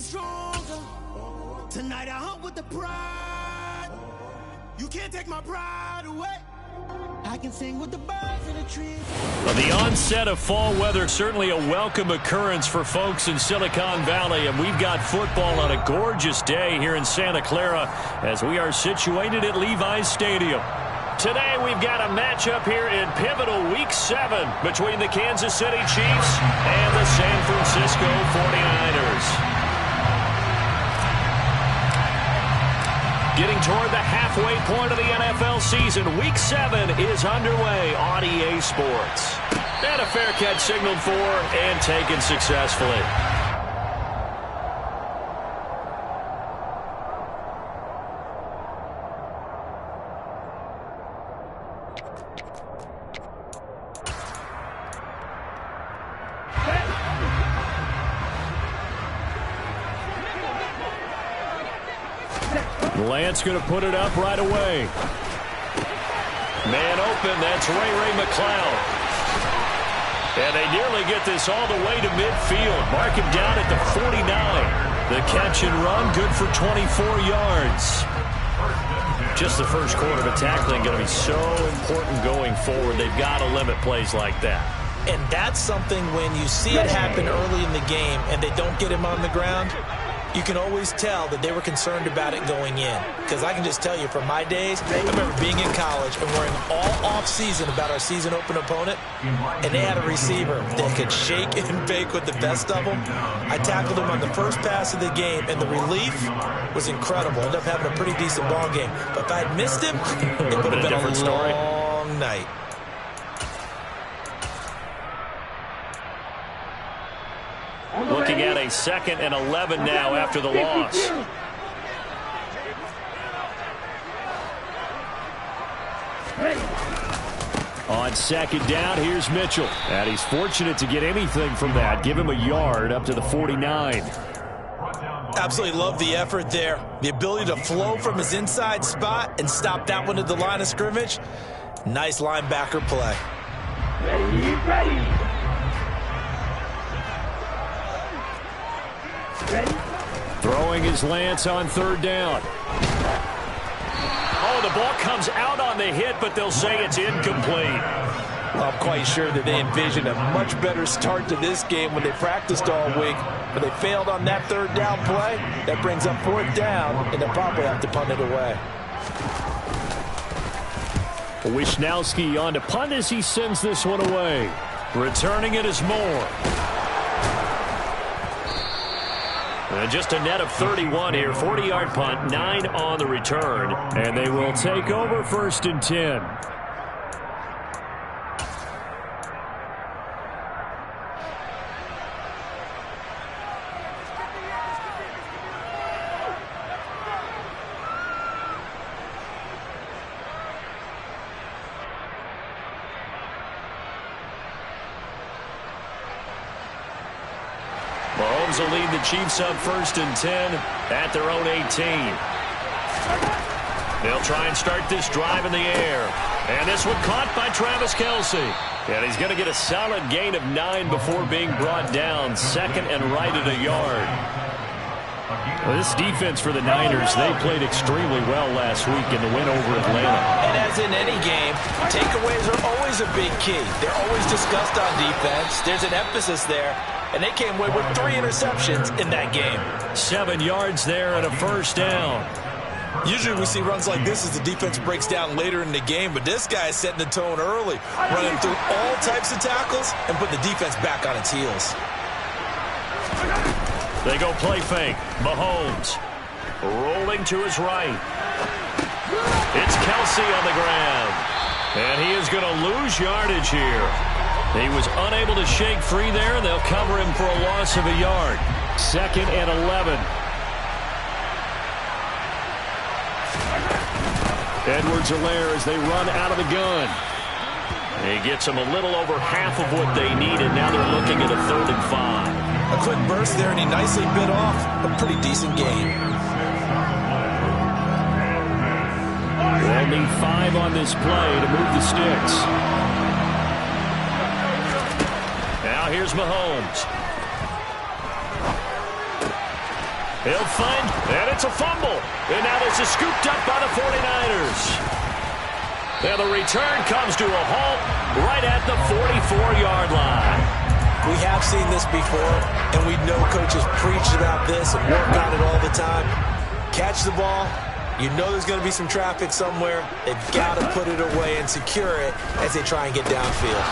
getting stronger. Tonight I hunt with the pride. You can't take my pride away. I can sing with the birds in the trees. Well, the onset of fall weather, certainly a welcome occurrence for folks in Silicon Valley, and we've got football on a gorgeous day here in Santa Clara as we are situated at Levi's Stadium. Today we've got a matchup here in pivotal Week 7 between the Kansas City Chiefs and the San Francisco 49ers. Getting toward the halfway point of the NFL season, Week 7 is underway on EA Sports. And a fair catch signaled for and taken successfully. Lance going to put it up right away. Man open, that's Ray McCloud. And they nearly get this all the way to midfield. Mark him down at the 49. The catch and run, good for 24 yards. Just the first quarter of tackling going to be so important going forward. They've got to limit plays like that. And that's something when you see it happen early in the game and they don't get him on the ground, you can always tell that they were concerned about it going in. Because I can just tell you, from my days, I remember being in college and worrying all off-season about our season-open opponent, and they had a receiver that could shake and bake with the best of them. I tackled him on the first pass of the game, and the relief was incredible. Ended up having a pretty decent ball game. But if I had missed him, it would have been a long night. Looking at a 2nd and 11 now after the loss. On 2nd down, here's Mitchell. And he's fortunate to get anything from that. Give him a yard up to the 49. Absolutely love the effort there. The ability to flow from his inside spot and stop that one at the line of scrimmage. Nice linebacker play. Ready. Throwing his Lance on 3rd down. Oh, the ball comes out on the hit, but they'll say it's incomplete. Well, I'm quite sure that they envisioned a much better start to this game when they practiced all week. But they failed on that 3rd down play. That brings up 4th down, and they'll probably have to punt it away. Wisnowski on to punt as he sends this one away. Returning it is Moore. And just a net of 31 here. 40-yard punt, 9 on the return. And they will take over 1st and 10. Mahomes will lead the Chiefs up 1st and 10 at their own 18. They'll try and start this drive in the air. And this one caught by Travis Kelce. And he's going to get a solid gain of 9 before being brought down. 2nd and right at a yard. Well, this defense for the Niners, they played extremely well last week in the win over Atlanta. And as in any game, takeaways are always a big key. They're always discussed on defense. There's an emphasis there. And they came away with 3 interceptions in that game. 7 yards there and a 1st down. Usually we see runs like this as the defense breaks down later in the game, but this guy is setting the tone early, running through all types of tackles and put the defense back on its heels. They go play fake. Mahomes rolling to his right. It's Kelce on the ground. And he is going to lose yardage here. He was unable to shake free there, and they'll cover him for a loss of a yard. 2nd and 11. Edwards-Helaire as they run out of the gun. He gets them a little over half of what they needed. Now they're looking at a 3rd and 5. A quick burst there, and he nicely bit off a pretty decent game. They'll need 5 on this play to move the sticks. Now here's Mahomes. He'll find, and it's a fumble. And now this is scooped up by the 49ers. And the return comes to a halt right at the 44-yard line. We have seen this before, and we know coaches preach about this and work on it all the time. Catch the ball. You know there's going to be some traffic somewhere. They've got to put it away and secure it as they try and get downfield.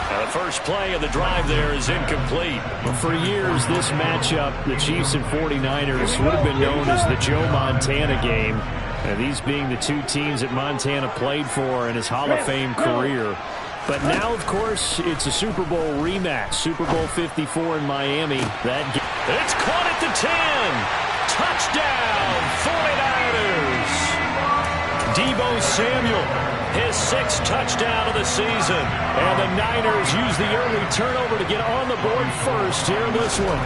The first play of the drive there is incomplete. For years, this matchup, the Chiefs and 49ers, would have been known as the Joe Montana game. These being the two teams that Montana played for in his Hall of Fame career. But now, of course, it's a Super Bowl rematch. Super Bowl 54 in Miami. It's caught at the 10. Touchdown, 49ers. Deebo Samuel, his 6th touchdown of the season. And the Niners use the early turnover to get on the board first here in this one.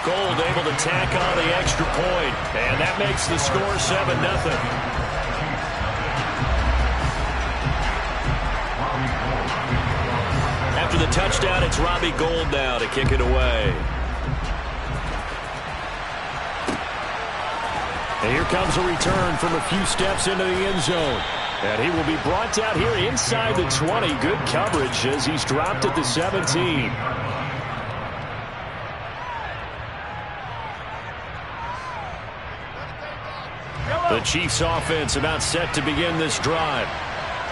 Gold able to tack on the extra point. And that makes the score 7-0. After the touchdown, it's Robbie Gould now to kick it away. And here comes a return from a few steps into the end zone. And he will be brought down here inside the 20. Good coverage as he's dropped at the 17. The Chiefs offense about set to begin this drive.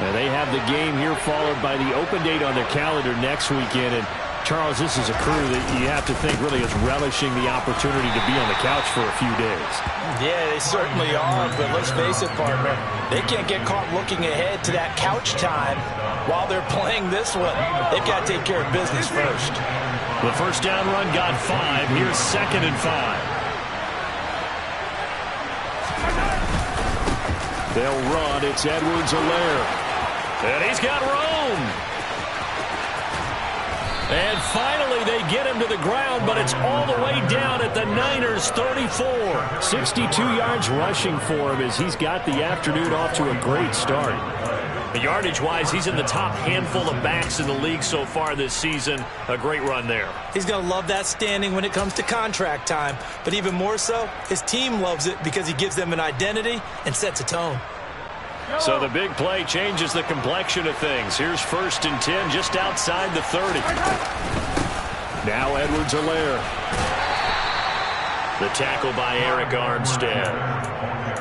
And they have the game here followed by the open date on their calendar next weekend. And Charles, this is a crew that you have to think really is relishing the opportunity to be on the couch for a few days. Yeah, they certainly are, but let's face it, partner. They can't get caught looking ahead to that couch time while they're playing this one. They've got to take care of business first. The first down run got 5. Here's 2nd and 5. They'll run. It's Edwards-Helaire. And he's got room. And finally, they get him to the ground, but it's all the way down at the Niners' 34. 62 yards rushing for him as he's got the afternoon off to a great start. Yardage-wise, he's in the top handful of backs in the league so far this season. A great run there. He's going to love that standing when it comes to contract time. But even more so, his team loves it because he gives them an identity and sets a tone. So the big play changes the complexion of things. Here's 1st and 10 just outside the 30. Now Edwards-Helaire. The tackle by Eric Armstead.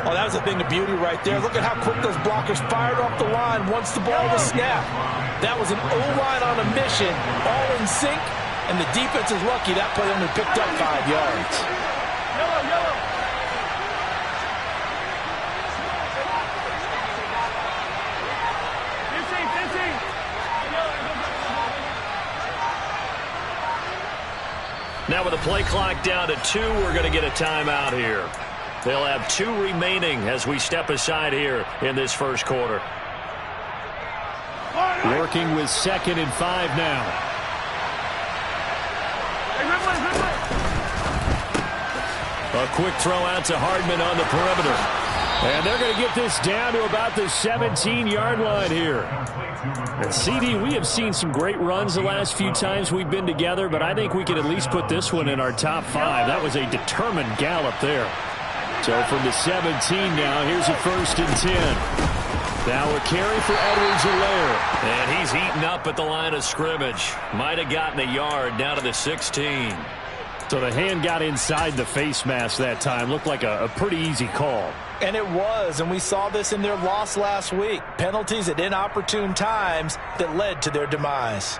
Oh, that was a thing of beauty right there. Look at how quick those blockers fired off the line once the ball was snapped. That was an O-line on a mission, all in sync, and the defense is lucky that play only picked up 5 yards. Now with the play clock down to 2, we're going to get a timeout here. They'll have 2 remaining as we step aside here in this first quarter. Working with 2nd and 5 now. A quick throw out to Hardman on the perimeter. And they're going to get this down to about the 17-yard line here. And CD, we have seen some great runs the last few times we've been together, but I think we could at least put this one in our top 5. That was a determined gallop there. So from the 17 now, here's a 1st and 10. Now a carry for Edwards-Helaire. And he's eaten up at the line of scrimmage. Might have gotten a yard down to the 16. So the hand got inside the face mask that time. Looked like a pretty easy call. And it was, and we saw this in their loss last week. Penalties at inopportune times that led to their demise.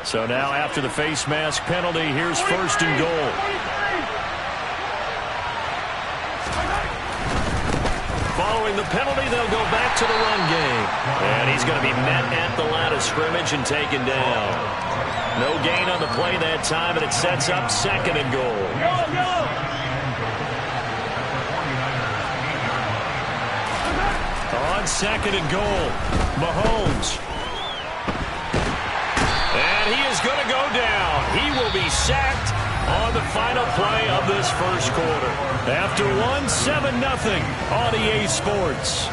So now after the face mask penalty, here's 1st and goal. Following the penalty, they'll go back to the run game. And he's going to be met at the line of scrimmage and taken down. No gain on the play that time, and it sets up 2nd and goal. On 2nd and goal, Mahomes. And he is going to go down. He will be sacked on the final play of this first quarter. After one, 7-0 on EA Sports.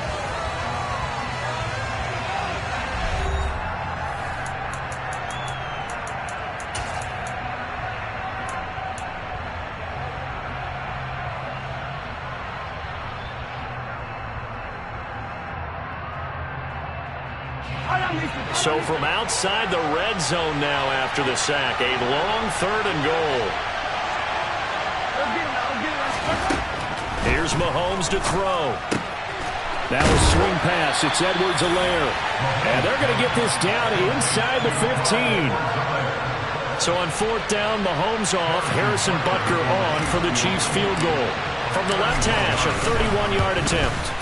So from outside the red zone now after the sack, a long 3rd and goal. Here's Mahomes to throw. That was swing pass. It's Edwards-Helaire. And they're going to get this down inside the 15. So on 4th down, Mahomes off. Harrison Butker on for the Chiefs field goal. From the left hash, a 31-yard attempt.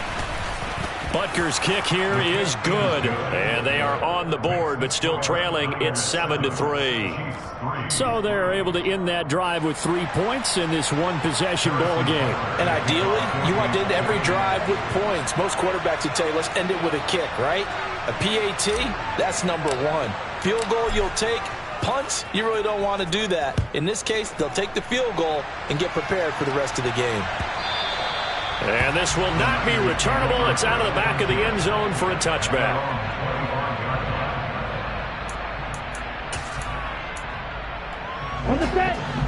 Butker's kick here is good, and they are on the board, but still trailing. It's 7-3. So they're able to end that drive with 3 points in this one-possession ball game. And ideally, you want to end every drive with points. Most quarterbacks would tell you, let's end it with a kick, right? A PAT, that's number 1. Field goal you'll take. Punts, you really don't want to do that. In this case, they'll take the field goal and get prepared for the rest of the game. And this will not be returnable. It's out of the back of the end zone for a touchback.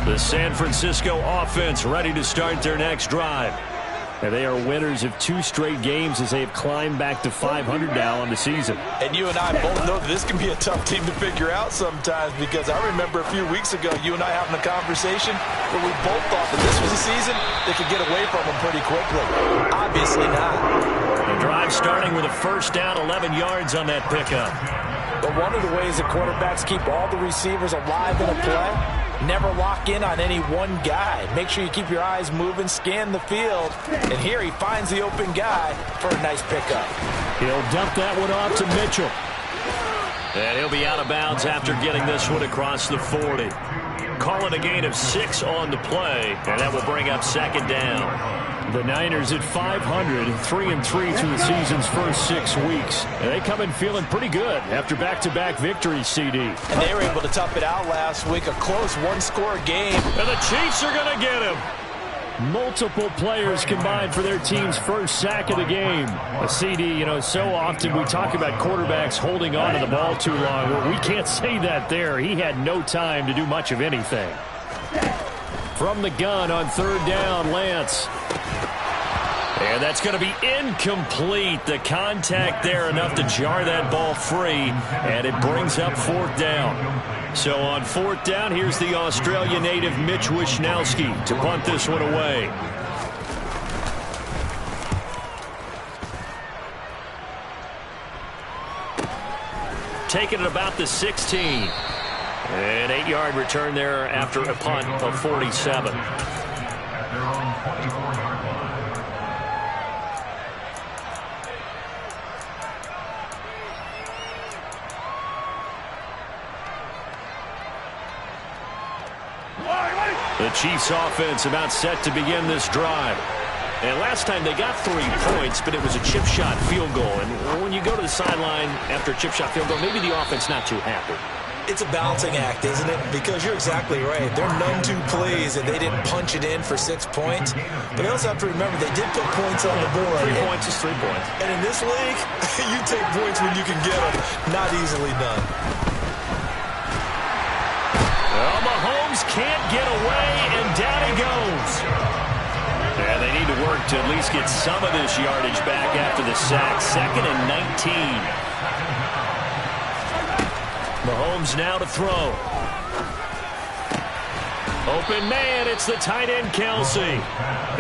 The San Francisco offense ready to start their next drive. And they are winners of 2 straight games as they have climbed back to 500 now on the season. And you and I both know that this can be a tough team to figure out sometimes, because I remember a few weeks ago you and I having a conversation where we both thought that this was a season that could get away from them pretty quickly. Obviously not. The drive starting with a 1st down, 11 yards on that pickup. But one of the ways that quarterbacks keep all the receivers alive in a play, never lock in on any one guy. Make sure you keep your eyes moving, scan the field. And here he finds the open guy for a nice pickup. He'll dump that one off to Mitchell. And he'll be out of bounds after getting this one across the 40. Call it a gain of 6 on the play, and that will bring up 2nd down. The Niners at 500, 3-3 through the season's first 6 weeks. And they come in feeling pretty good after back-to-back victories, CD. And they were able to tough it out last week, a close one-score game. And the Chiefs are going to get him. Multiple players combined for their team's first sack of the game. A CD, you know, so often we talk about quarterbacks holding on to the ball too long. Well, we can't say that there. He had no time to do much of anything. From the gun on 3rd down, Lance. And that's going to be incomplete. The contact there enough to jar that ball free, and it brings up 4th down. So on 4th down, here's the Australia native Mitch Wishnowsky to punt this one away. Taking it about the 16. An 8-yard return there after a punt of 47. The Chiefs offense about set to begin this drive. And last time they got 3 points, but it was a chip shot field goal. And when you go to the sideline after a chip shot field goal, maybe the offense not too happy. It's a balancing act, isn't it? Because you're exactly right. They're none too pleased that they didn't punch it in for 6 points. But they also have to remember they did put points on the board. 3 points is 3 points. And in this league, you take points when you can get them. Not easily done. Well, Mahomes can't get away, and down he goes. And they need to work to at least get some of this yardage back after the sack. 2nd and 19. Mahomes now to throw. Open man, it's the tight end Kelsey.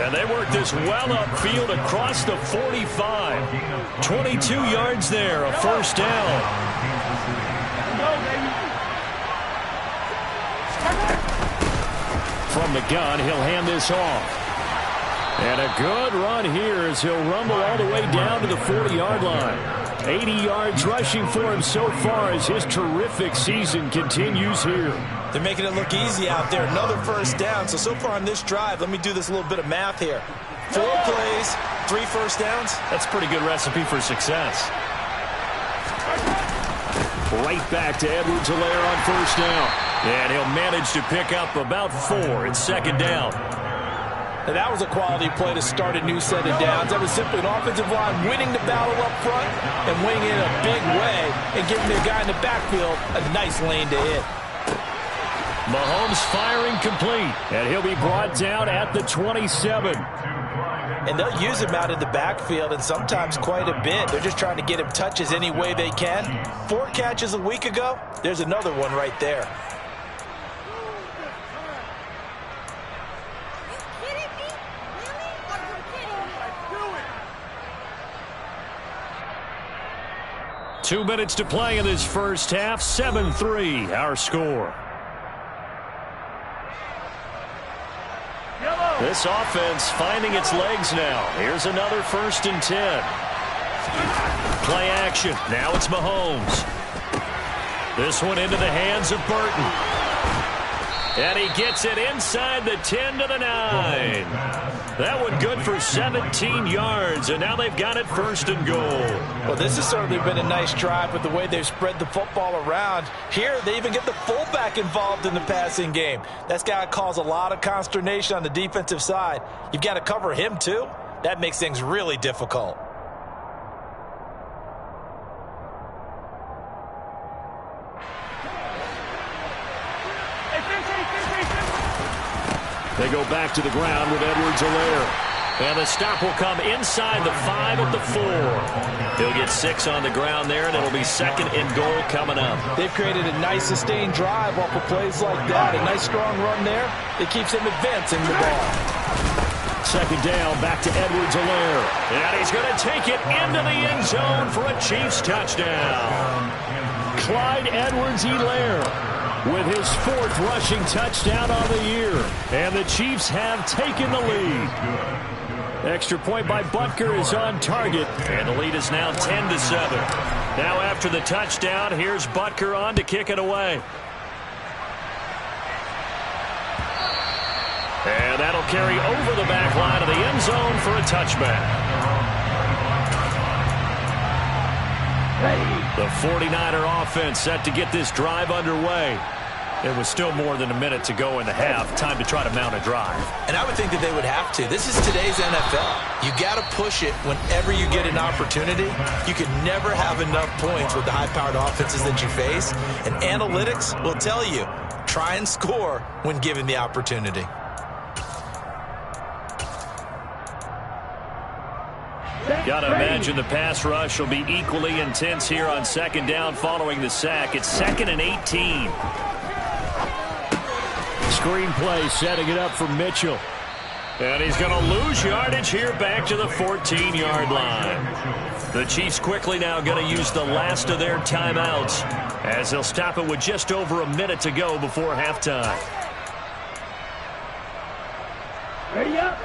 And they work this well upfield across the 45. 22 yards there, a 1st down. From the gun, he'll hand this off. And a good run here as he'll rumble all the way down to the 40-yard line. 80 yards rushing for him so far as his terrific season continues here. They're making it look easy out there. Another 1st down. So far on this drive, let me do this little bit of math here. 4 plays, 3 1st downs. That's a pretty good recipe for success. Right back to Edwards-Helaire on first down. And he'll manage to pick up about 4. It's second down. And that was a quality play to start a new set of downs. That was simply an offensive line winning the battle up front and winning it in a big way and giving the guy in the backfield a nice lane to hit. Mahomes firing complete, and he'll be brought down at the 27. And they'll use him out in the backfield, and sometimes quite a bit. They're just trying to get him touches any way they can. 4 catches a week ago. There's another one right there. Two minutes to play in this first half. 7-3, our score. This offense finding its legs now. Here's another 1st and 10. Play action. Now it's Mahomes. This one into the hands of Burton. And he gets it inside the 10 to the 9. That one good for 17 yards, and now they've got it 1st and goal. Well, this has certainly been a nice drive with the way they've spread the football around. Here, they even get the fullback involved in the passing game. That's got to cause a lot of consternation on the defensive side. You've got to cover him, too. That makes things really difficult. They go back to the ground with Edwards-Helaire. And the stop will come inside the 5 at the 4. He'll get 6 on the ground there, and it'll be 2nd and goal coming up. They've created a nice sustained drive off of plays like that. A nice strong run there. It keeps them advancing the ball. 2nd down, back to Edwards-Helaire. And he's going to take it into the end zone for a Chiefs touchdown. Clyde Edwards-Helaire with his 4th rushing touchdown on the year. And the Chiefs have taken the lead. Extra point by Butker is on target. And the lead is now 10-7. Now after the touchdown, here's Butker on to kick it away. And that'll carry over the back line of the end zone for a touchback. The 49er offense set to get this drive underway. It was still more than a minute to go in the half. Time to try to mount a drive. And I would think that they would have to. This is today's NFL. You got to push it whenever you get an opportunity. You can never have enough points with the high-powered offenses that you face. And analytics will tell you, try and score when given the opportunity. Got to imagine the pass rush will be equally intense here on 2nd down following the sack. It's 2nd and 18. Screen play setting it up for Mitchell. And he's going to lose yardage here back to the 14-yard line. The Chiefs quickly now going to use the last of their timeouts as they'll stop it with just over a minute to go before halftime. Ready up.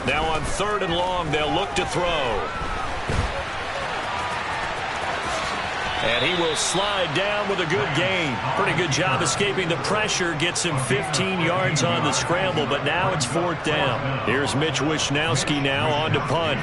Now on 3rd and long, they'll look to throw. And he will slide down with a good gain. Pretty good job escaping the pressure. Gets him 15 yards on the scramble, but now it's 4th down. Here's Mitch Wishnowski now on to punt.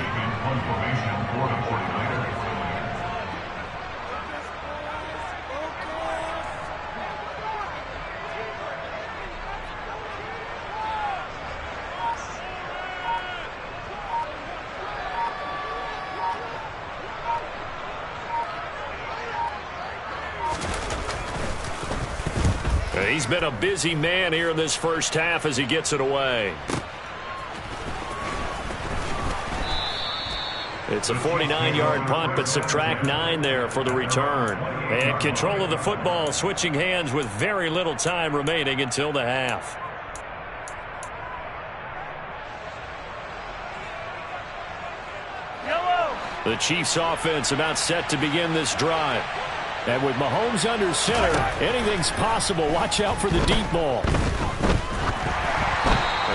He's been a busy man here in this first half as he gets it away. It's a 49-yard punt, but subtract 9 there for the return. And control of the football, switching hands with very little time remaining until the half. The Chiefs offense about set to begin this drive. And with Mahomes under center, anything's possible. Watch out for the deep ball.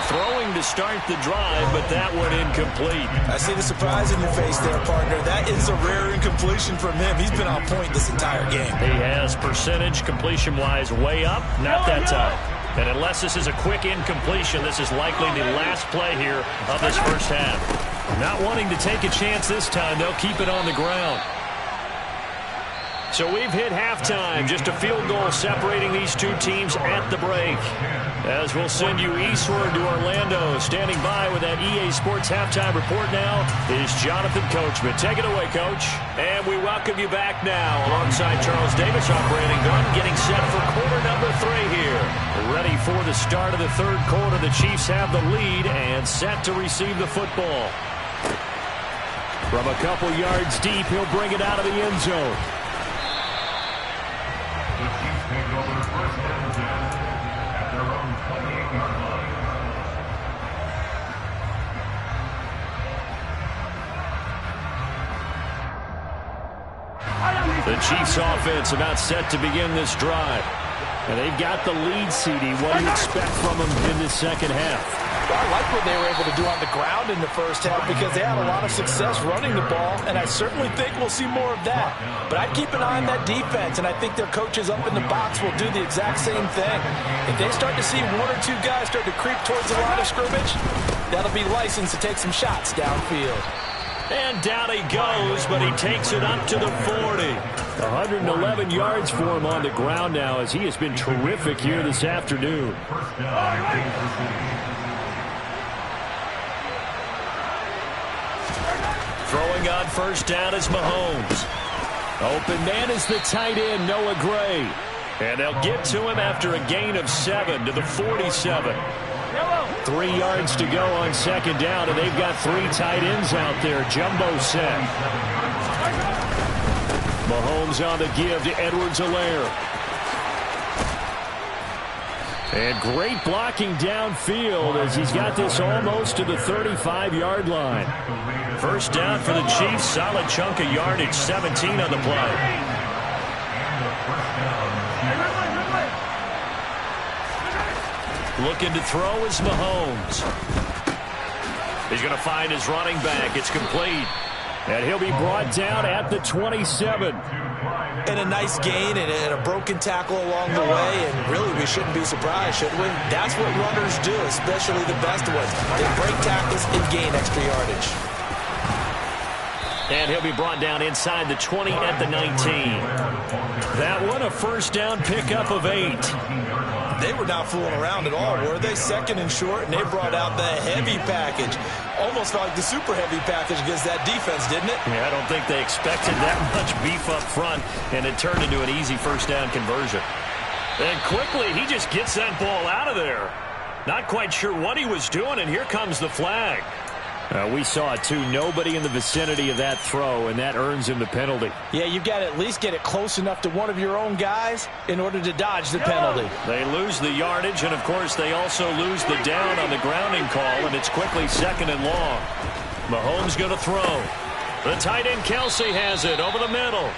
Throwing to start the drive, but that one incomplete. I see the surprise in your face there, partner. That is a rare incompletion from him. He's been on point this entire game. He has percentage completion-wise way up. Not that time. And unless this is a quick incompletion, this is likely the last play here of this first half. Not wanting to take a chance this time. They'll keep it on the ground. So we've hit halftime. Just a field goal separating these two teams at the break. As we'll send you eastward to Orlando. Standing by with that EA Sports halftime report now is Jonathan Coachman. Take it away, Coach. And we welcome you back now alongside Charles Davis. I'm Brandon Gunn getting set for quarter number 3 here. Ready for the start of the third quarter. The Chiefs have the lead and set to receive the football. From a couple yards deep, he'll bring it out of the end zone. The Chiefs offense about set to begin this drive. And they've got the lead, CD. What do you expect from them in the second half? Well, I like what they were able to do on the ground in the first half because they had a lot of success running the ball, and I certainly think we'll see more of that. But I'd keep an eye on that defense, and I think their coaches up in the box will do the exact same thing. If they start to see one or two guys start to creep towards the line of scrimmage, that'll be licensed to take some shots downfield. And down he goes, but he takes it up to the 40. 111 yards for him on the ground now as he has been terrific here this afternoon. Throwing on first down is Mahomes. Open man is the tight end, Noah Gray. And they'll get to him after a gain of 7 to the 47. 3 yards to go on second down, and they've got 3 tight ends out there. Jumbo set. Mahomes on the give to Edwards-Helaire. And great blocking downfield as he's got this almost to the 35-yard line. First down for the Chiefs. Solid chunk of yardage. 17 on the play. Looking to throw is Mahomes. He's going to find his running back. It's complete. And he'll be brought down at the 27. And a nice gain and a broken tackle along the way. And really, we shouldn't be surprised, should we? That's what runners do, especially the best ones. They break tackles and gain extra yardage. And he'll be brought down inside the 20 at the 19. That one a first down pickup of 8. They were not fooling around at all, were they? Second and short, and they brought out the heavy package. Almost like the super heavy package against that defense, didn't it? Yeah, I don't think they expected that much beef up front, and it turned into an easy first down conversion. And quickly, he just gets that ball out of there. Not quite sure what he was doing, and here comes the flag. We saw it, too. Nobody in the vicinity of that throw, and that earns him the penalty. Yeah, you've got to at least get it close enough to one of your own guys in order to dodge the penalty. They lose the yardage, and, of course, they also lose the down on the grounding call, and it's quickly second and long. Mahomes going to throw. The tight end, Kelsey, has it over the middle.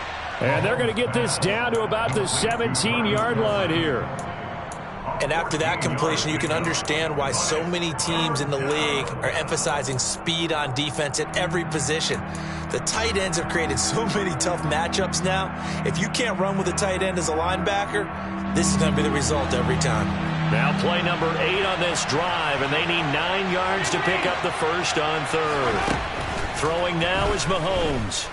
And they're going to get this down to about the 17-yard line here. And after that completion, you can understand why so many teams in the league are emphasizing speed on defense at every position. The tight ends have created so many tough matchups now. If you can't run with a tight end as a linebacker, this is going to be the result every time. Now play number 8 on this drive, and they need 9 yards to pick up the first on third. Throwing now is Mahomes.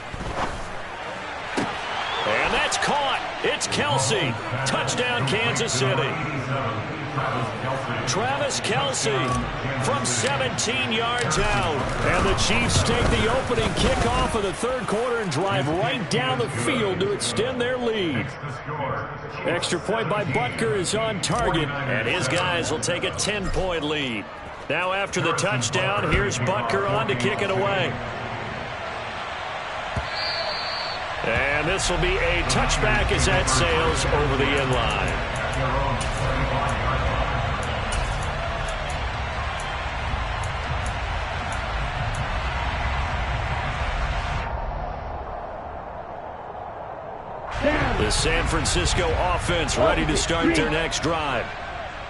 And that's caught. It's Kelsey. Touchdown, Kansas City. Travis Kelsey from 17 yards out. And the Chiefs take the opening kickoff of the third quarter and drive right down the field to extend their lead. Extra point by Butker is on target. And his guys will take a 10-point lead. Now after the touchdown, here's Butker on to kick it away. And this will be a touchback as that sails over the end line. The San Francisco offense ready to start their next drive.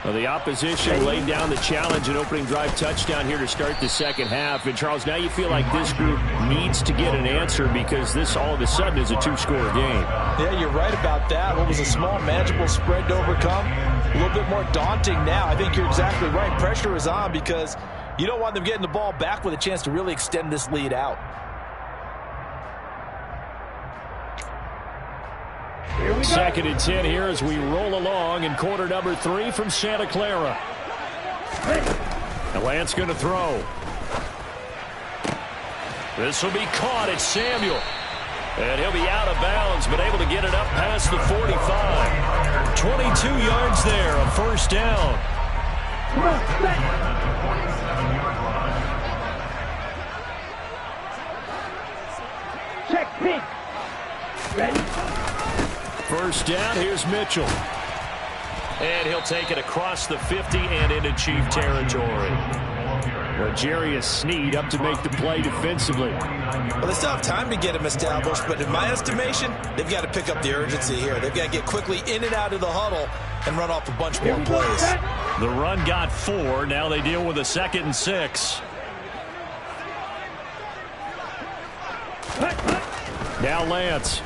Well, the opposition laid down the challenge and opening drive touchdown here to start the second half. And, Charles, now you feel like this group needs to get an answer because this all of a sudden is a 2-score game. Yeah, you're right about that. What was a small, manageable spread to overcome? A little bit more daunting now. I think you're exactly right. Pressure is on because You don't want them getting the ball back with a chance to really extend this lead out. Second and 10 here as we roll along in quarter number 3 from Santa Clara. And Lance going to throw. This will be caught. It's Samuel. And he'll be out of bounds, but able to get it up past the 45. 22 yards there, a first down. Check pink. Ready? First down, here's Mitchell. And he'll take it across the 50 and into Chief territory. L'Jarius Sneed up to make the play defensively. Well, they still have time to get him established, but in my estimation, they've got to pick up the urgency here. They've got to get quickly in and out of the huddle and run off a bunch more plays. The run got 4. Now they deal with a 2nd and 6. Now Lance.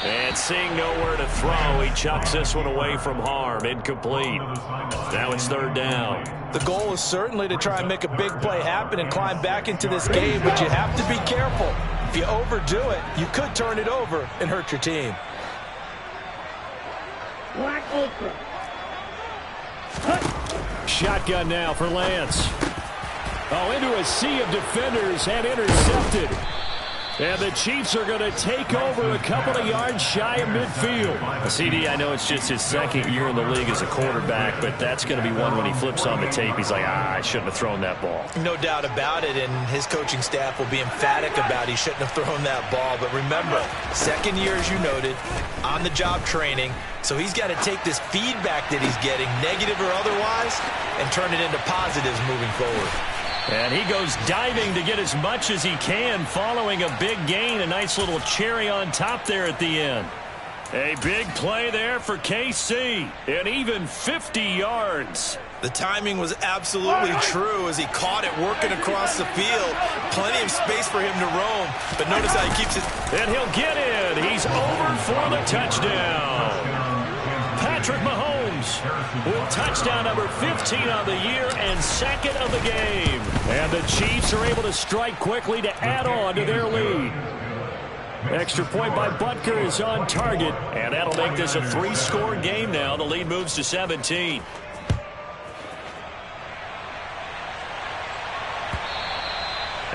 And seeing nowhere to throw, he chucks this one away from harm. Incomplete. Now it's 3rd down. The goal is certainly to try and make a big play happen and climb back into this game, but you have to be careful. If you overdo it, you could turn it over and hurt your team. Black Ultra. Shotgun now for Lance. Oh, into a sea of defenders and intercepted. And the Chiefs are going to take over a couple of yards shy of midfield. CD, I know it's just his 2nd year in the league as a quarterback, but that's going to be one when he flips on the tape. He's like, I shouldn't have thrown that ball. No doubt about it, and his coaching staff will be emphatic about he shouldn't have thrown that ball. But remember, 2nd year, as you noted, on-the-job training. So he's got to take this feedback that he's getting, negative or otherwise, and turn it into positives moving forward. And he goes diving to get as much as he can following a big gain. A nice little cherry on top there at the end. A big play there for KC. And even 50 yards. The timing was absolutely true as he caught it working across the field. Plenty of space for him to roam. But notice how he keeps it. And he'll get in. He's over for the touchdown. Patrick Mahomes with touchdown number 15 on the year and 2nd of the game. And the Chiefs are able to strike quickly to add on to their lead. Extra point by Butker is on target. And that'll make this a 3-score game now. The lead moves to 17.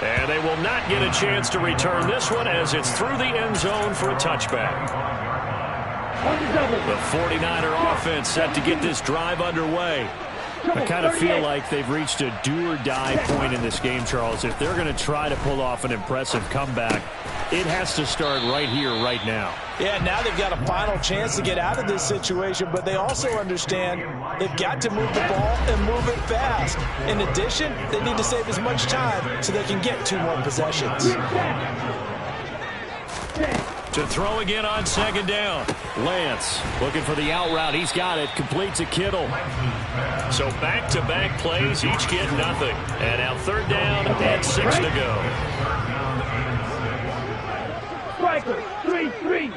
And they will not get a chance to return this one as it's through the end zone for a touchback. The 49er offense set to get this drive underway. I kind of feel like they've reached a do-or-die point in this game, Charles. If they're going to try to pull off an impressive comeback, it has to start right here, right now. Yeah, now they've got a final chance to get out of this situation, but they also understand they've got to move the ball and move it fast. In addition, they need to save as much time so they can get 2 more possessions. To throw again on 2nd down. Lance looking for the out route. He's got it. Complete to Kittle. So back-to-back plays, each get nothing. And now 3rd down and 6 to go. Striker, 3-3.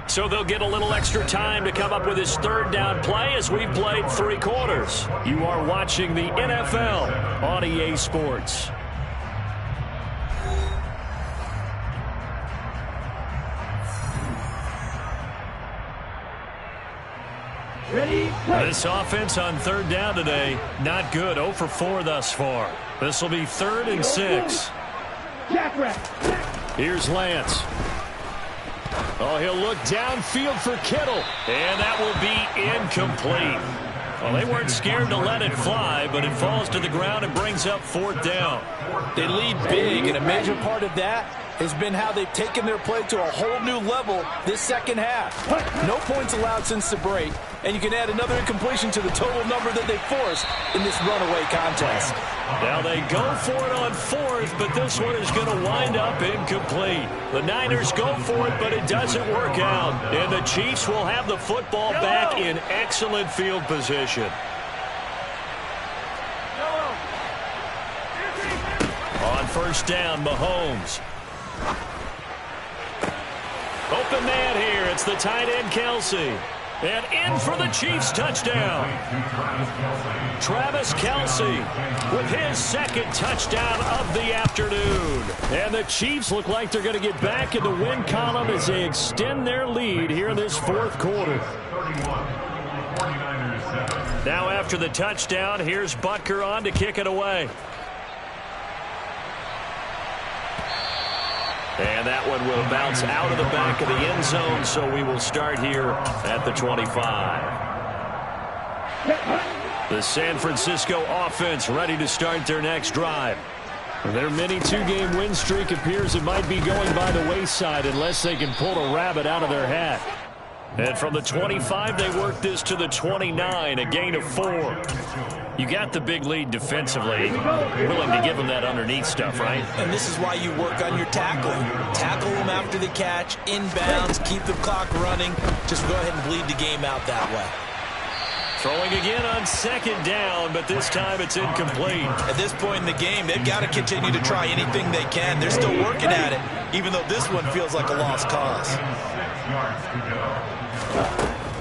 So they'll get a little extra time to come up with his 3rd down play as we've played 3 quarters. You are watching the NFL on EA Sports. Ready? This offense on 3rd down today, not good. 0 for 4 thus far. This will be 3rd and 6. Here's Lance. Oh, he'll look downfield for Kittle. And that will be incomplete. Well, they weren't scared to let it fly, but it falls to the ground and brings up 4th down. They lead big, and a major part of that has been how they've taken their play to a whole new level this 2nd half. No points allowed since the break, and you can add another incompletion to the total number that they forced in this runaway contest. Now they go for it on 4th, but this one is going to wind up incomplete. The Niners go for it, but it doesn't work out. And the Chiefs will have the football back in excellent field position. On 1st down, Mahomes. Open man here, It's the tight end, Kelce. And in for the Chiefs touchdown. Travis Kelce with his second touchdown of the afternoon. And the Chiefs look like they're going to get back in the win column as they extend their lead here in this fourth quarter. Now after the touchdown, here's Butker on to kick it away. And that one will bounce out of the back of the end zone, so we will start here at the 25. The San Francisco offense ready to start their next drive. Their mini two-game win streak appears it might be going by the wayside unless they can pull a rabbit out of their hat. And from the 25, they work this to the 29, a gain of 4. You got the big lead defensively. Willing to give them that underneath stuff, right? And this is why you work on your tackling. Tackle them after the catch, inbounds, keep the clock running. Just go ahead and bleed the game out that way. Throwing again on second down, but this time it's incomplete. At this point in the game, they've got to continue to try anything they can. They're still working at it, even though this one feels like a lost cause.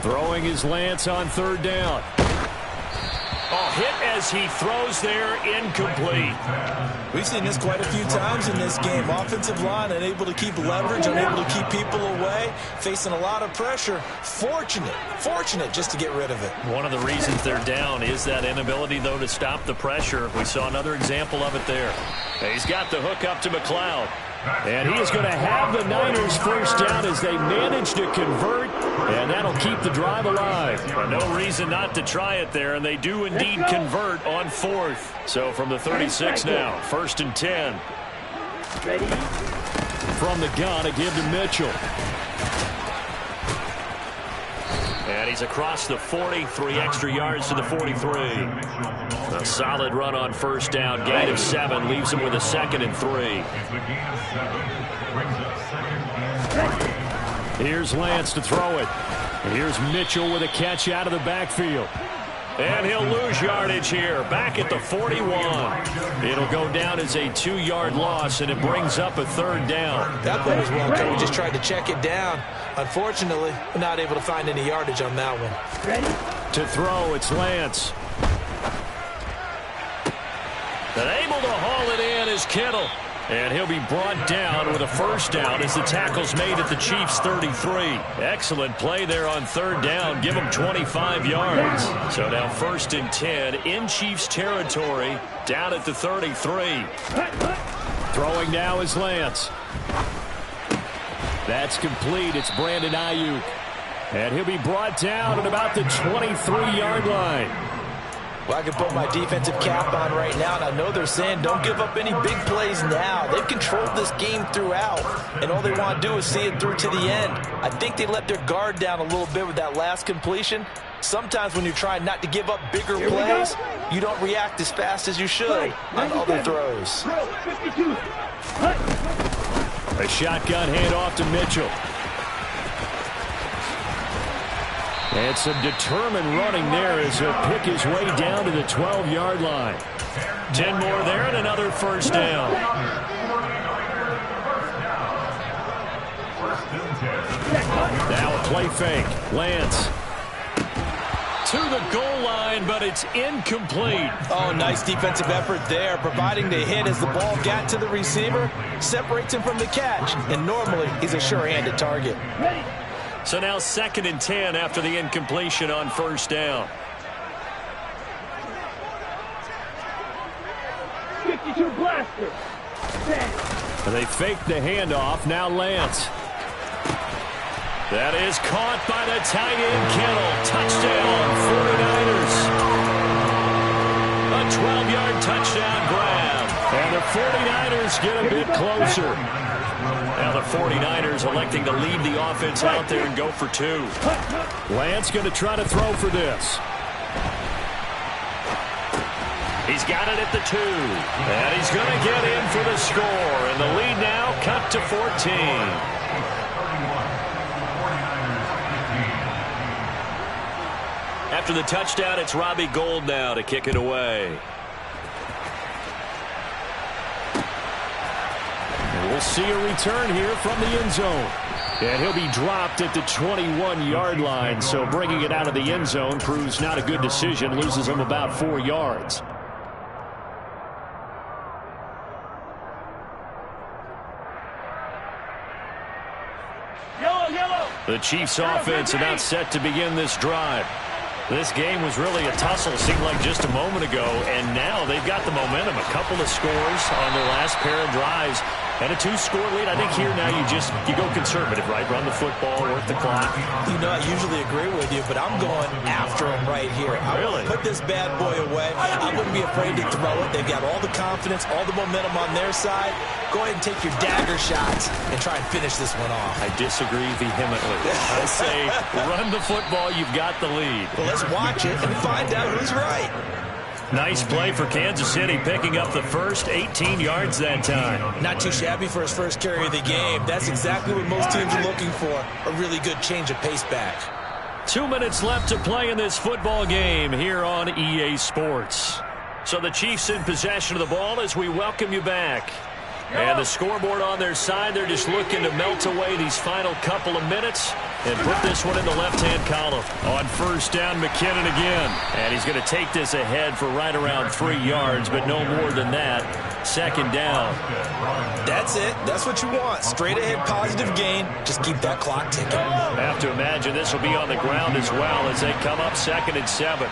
Throwing is Lance on third down. Oh, hit as he throws there, incomplete. We've seen this quite a few times in this game. Offensive line unable to keep leverage, unable to keep people away, facing a lot of pressure. Fortunate just to get rid of it. One of the reasons they're down is that inability, though, to stop the pressure. We saw another example of it there. He's got the hook up to McLeod. And he is going to have the Niners first down as they manage to convert, and that'll keep the drive alive. No reason not to try it there, and they do indeed convert on fourth. So from the 36 now, 1st and 10. Ready? From the gun, a give to Mitchell. And he's across the 40, 3 extra yards to the 43. A solid run on first down, gain of 7, leaves him with a 2nd and 3. Here's Lance to throw it. And here's Mitchell with a catch out of the backfield. And he'll lose yardage here, back at the 41. It'll go down as a 2-yard loss, and it brings up a 3rd down. That play was well covered. Just tried to check it down. Unfortunately, we're not able to find any yardage on that one. Ready? To throw, it's Lance. And able to haul it in is Kittle. And he'll be brought down with a first down as the tackle's made at the Chiefs' 33. Excellent play there on 3rd down. Give them 25 yards. So now 1st and 10 in Chiefs territory, down at the 33. Throwing now is Lance. That's complete. It's Brandon Ayuk. And he'll be brought down at about the 23-yard line. Well, I can put my defensive cap on right now, and I know they're saying don't give up any big plays now. They've controlled this game throughout, and all they want to do is see it through to the end. I think they let their guard down a little bit with that last completion. Sometimes when you're trying not to give up bigger plays, you don't react as fast as you should on other throws. Throw, 52. A shotgun handoff to Mitchell. And some determined running there as he'll pick his way down to the 12-yard line. 10 more there and another first down. Now a play fake. Lance. To the goal line, but it's incomplete. Oh, nice defensive effort there, providing the hit as the ball got to the receiver, separates him from the catch, and normally he's a sure-handed target. Ready? So now 2nd and 10 after the incompletion on first down. 52 blaster. They faked the handoff. Now Lance. That is caught by the tight end, Kittle. Touchdown, 49ers. A 12-yard touchdown grab. And the 49ers get a bit closer. Now the 49ers electing to leave the offense out there and go for 2. Lance going to try to throw for this. He's got it at the 2. And he's going to get in for the score. And the lead now cut to 14. After the touchdown, it's Robbie Gould now to kick it away. And we'll see a return here from the end zone. And he'll be dropped at the 21-yard line, so bringing it out of the end zone proves not a good decision, loses him about 4 yards. The Chiefs offense about set to begin this drive. This game was really a tussle, seemed like just a moment ago, and now they've got the momentum. A couple of scores on their last pair of drives and a 2-score lead. I think here now you go conservative, right? Run the football, work the clock. You know, I usually agree with you, but I'm going after him right here. I really put this bad boy away. I wouldn't be afraid to throw it. They've got all the confidence, all the momentum on their side. Go ahead and take your dagger shots and try and finish this one off. I disagree vehemently. I say run the football. You've got the lead. Well, let's watch it and find out who's right. Nice play for Kansas City, picking up the first 18 yards that time. Not too shabby for his first carry of the game. That's exactly what most teams are looking for, a really good change of pace back. 2 minutes left to play in this football game here on EA Sports. So the Chiefs in possession of the ball as we welcome you back. And the scoreboard on their side, they're just looking to melt away these final couple of minutes and put this one in the left-hand column. On first down, McKinnon again. And he's going to take this ahead for right around 3 yards, but no more than that. Second down. That's it. That's what you want. Straight ahead, positive gain. Just keep that clock ticking. I have to imagine this will be on the ground as well as they come up 2nd and 7.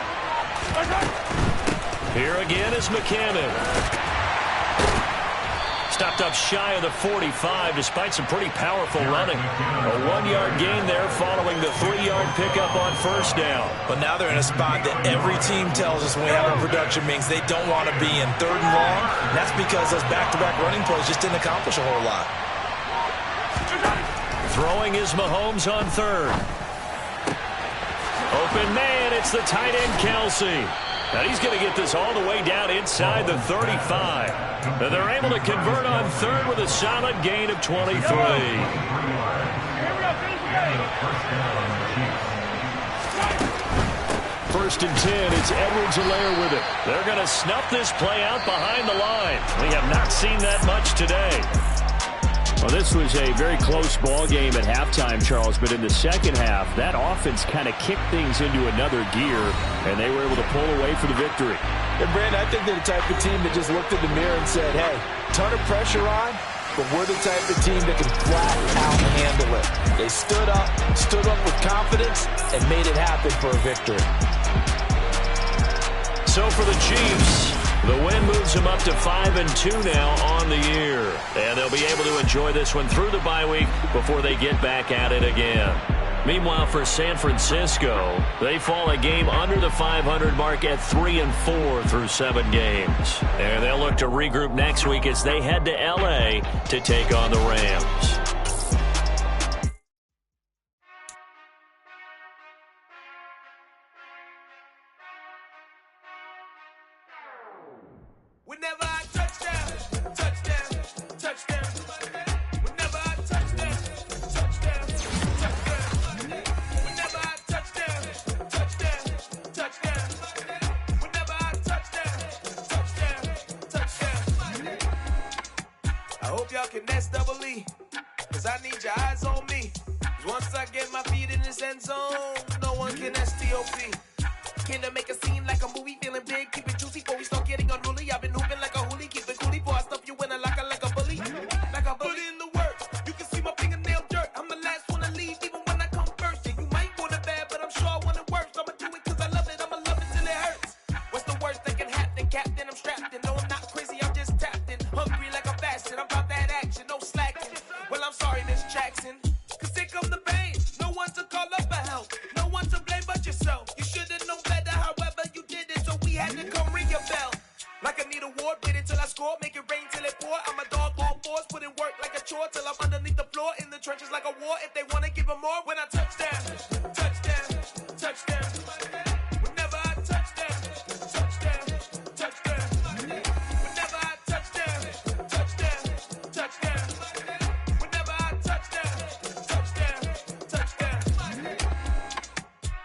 Here again is McKinnon. Stopped up shy of the 45 despite some pretty powerful running. A 1-yard gain there following the 3-yard pickup on first down. But now they're in a spot that every team tells us when we have a production means they don't want to be in 3rd and long. And that's because those back-to-back running plays just didn't accomplish a whole lot. Throwing is Mahomes on 3rd. Open man, it's the tight end Kelsey. And he's going to get this all the way down inside the 35. And they're able to convert on 3rd with a solid gain of 23. First and 10, it's Edwards-Helaire with it. They're going to snuff this play out behind the line. We have not seen that much today. Well, this was a very close ball game at halftime, Charles, but in the second half, that offense kind of kicked things into another gear, and they were able to pull away for the victory. And, Brandon, I think they're the type of team that just looked in the mirror and said, hey, ton of pressure on, but we're the type of team that can flat out handle it. They stood up with confidence, and made it happen for a victory. So for the Chiefs, the win moves them up to 5-2 now on the year. And they'll be able to enjoy this one through the bye week before they get back at it again. Meanwhile, for San Francisco, they fall a game under the 500 mark at 3-4 through 7 games. And they'll look to regroup next week as they head to L.A. to take on the Rams. Whenever I touchdown, touchdown, touchdown. Whenever I touchdown, touchdown, touchdown. Whenever I touchdown, touchdown, touchdown. Whenever I touchdown, touchdown, touchdown. I hope y'all can nest double E, cause I need your eyes on me. Cause once I get my feet in this end zone, no one can STOP. Can I make a scene like a movie, feeling big, keep it juicy before we start getting unruly. I've been hooping like a hoolie, keep it coolie before I stuff you in a locker like a bully. Like a bully in the work, you can see my fingernail dirt. I'm the last one to leave, even when I come first. And you might want it bad, but I'm sure I want it worse. I'ma do it cause I love it, I'ma love it till it hurts. What's the worst that can happen, Captain? I'm strapped in, no I'm not crazy, I'm just tapped in. Hungry like I'm fasting, I'm about that action, no slacking. Well I'm sorry Miss Jackson, cause here come the pain. No one to call up for help, no one to blame but yourself. You should've known better, however you did it, so we had to come ring your bell. Like I need a ward, wait until I score, make it rain till it pour. I'm a dog on force, put in work like a chore till I'm underneath the floor, in the trenches like a war. If they wanna give them more, when I touchdown, touchdown, touchdown. Whenever I touchdown, touchdown, touchdown. Whenever I touchdown, touchdown, touchdown. Whenever I touchdown, touchdown, touchdown.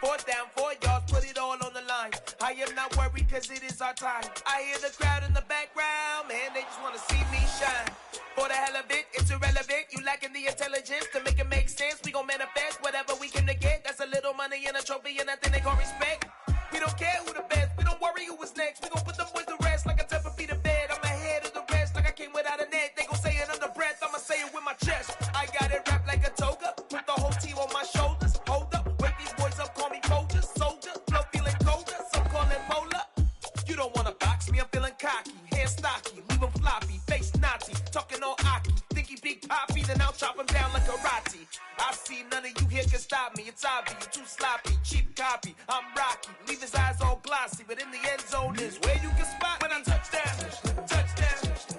4th down, 4 yards, put it all on the line. I am not worried cause it is our time. I hear the crowd in the background, man, they just wanna see me shine. For the hell of it, it's It's irrelevant, you lacking the intelligence to make it make sense. We gon' manifest whatever we came to get. That's a little money and a trophy and nothing they call respect. We don't care who the best, we don't worry who is next. We gon' put them boys to rest like a temper feet of bed. I'm ahead of the rest like I came without a net. They gon' say it under breath, I'ma say it with my chest. I got it wrapped like a toga, put the whole team on my shoulders. Hold up, wake these boys up, call me Folger, soldier. Flow feeling colder, some call it polar. You don't wanna box me, I'm feeling cocky. Hair stocky, leave him floppy, face naughty. Talking all aki, think he big poppy, then I'll chop him down like karate. I see none of you here can stop me. It's obvious, you too sloppy, cheap copy. I'm Rocky, leave his eyes all glossy, but in the end zone is where you can spot when I touch down.